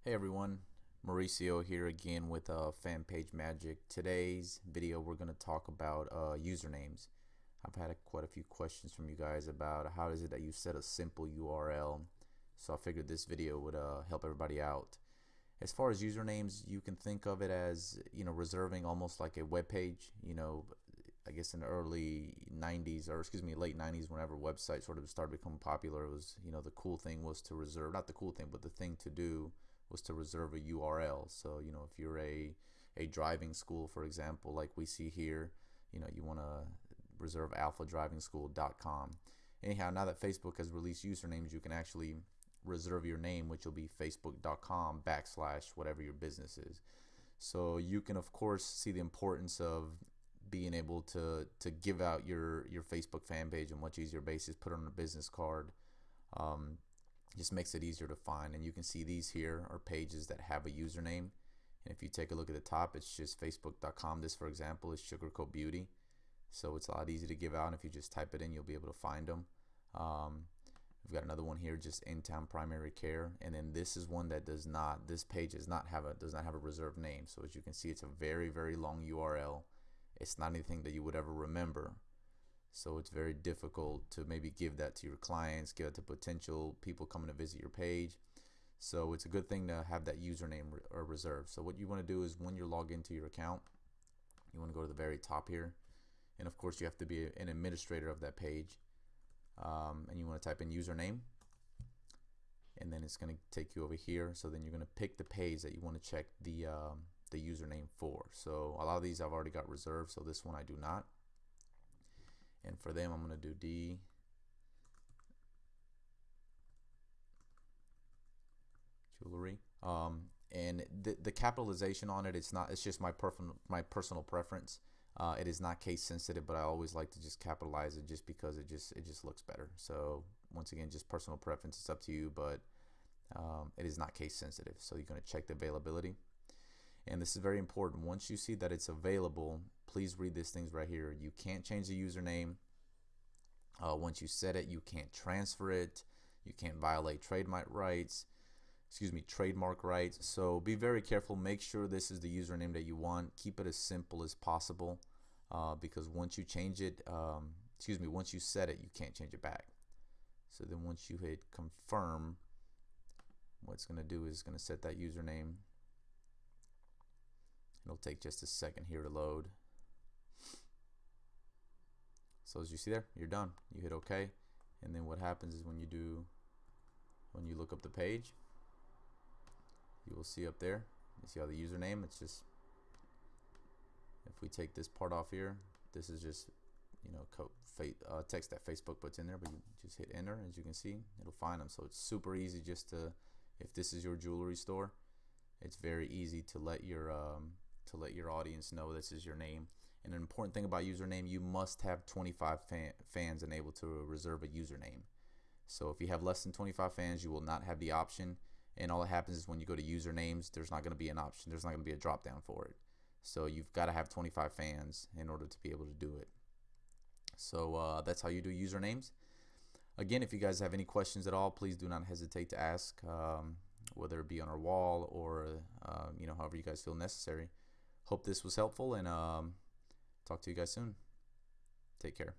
Hey everyone, Mauricio here again with Fan Page Magic. Today's video we're going to talk about usernames. I've had quite a few questions from you guys about how is it that you set a simple URL. So I figured this video would help everybody out. As far as usernames, you can think of it as, reserving almost like a web page. I guess in the early 90s, or excuse me, late 90s, whenever websites sort of started becoming popular, it was, the cool thing was to reserve, not the cool thing, but the thing to do was to reserve a URL. So, if you're a driving school, for example, like we see here, you want to reserve alphadrivingschool.com. Anyhow, now that Facebook has released usernames, you can actually reserve your name, which will be facebook.com / whatever your business is. So you can of course see the importance of being able to give out your Facebook fan page on a much easier basis, put it on a business card. Just makes it easier to find, and you can see these here are pages that have a username, and if you take a look at the top, it's just facebook.com. This, for example, is Sugarcoat Beauty, so it's a lot easier to give out, and if you just type it in, you'll be able to find them. We've got another one here, just In Town Primary Care, and then this is one that does not, this page does not have a reserved name. So as you can see, it's a very long URL. It's not anything that you would ever remember, so it's very difficult to maybe give that to your clients, give it to potential people coming to visit your page. So it's a good thing to have that username reserved. So what you want to do is when you're logged into your account, you want to go to the very top here, and of course you have to be an administrator of that page. And you want to type in username, and then it's going to take you over here. So then you're going to pick the page that you want to check the username for. So a lot of these I've already got reserved, so this one I do not. And for them, I'm going to do D jewelry. And the capitalization on it, it's just my personal preference. It is not case sensitive, but I always like to just capitalize it just because it just looks better. So once again, just personal preference. It's up to you, but it is not case sensitive. So you're going to check the availability, and this is very important. Once you see that it's available, please read these things right here. You can't change the username. Once you set it, you can't transfer it. You can't violate trademark rights. So be very careful. Make sure this is the username that you want. Keep it as simple as possible, because once you change it, once you set it, you can't change it back. So then once you hit confirm, what it's going to do is it's going to set that username. It'll take just a second here to load. So as you see there, you're done. You hit OK, and then what happens is when you look up the page, you will see up there, you see how the username, it's just, if we take this part off here, this is just, text that Facebook puts in there, but you just hit enter. As you can see, it'll find them. So it's super easy just to, if this is your jewelry store, it's very easy to let your audience know this is your name. And an important thing about username, you must have 25 fans enabled to reserve a username. So if you have less than 25 fans, you will not have the option. And all that happens is when you go to usernames, there's not going to be an option. There's not going to be a drop down for it. So you've got to have 25 fans in order to be able to do it. So that's how you do usernames. Again, if you guys have any questions at all, please do not hesitate to ask, whether it be on our wall or however you guys feel necessary. Hope this was helpful, and talk to you guys soon. Take care.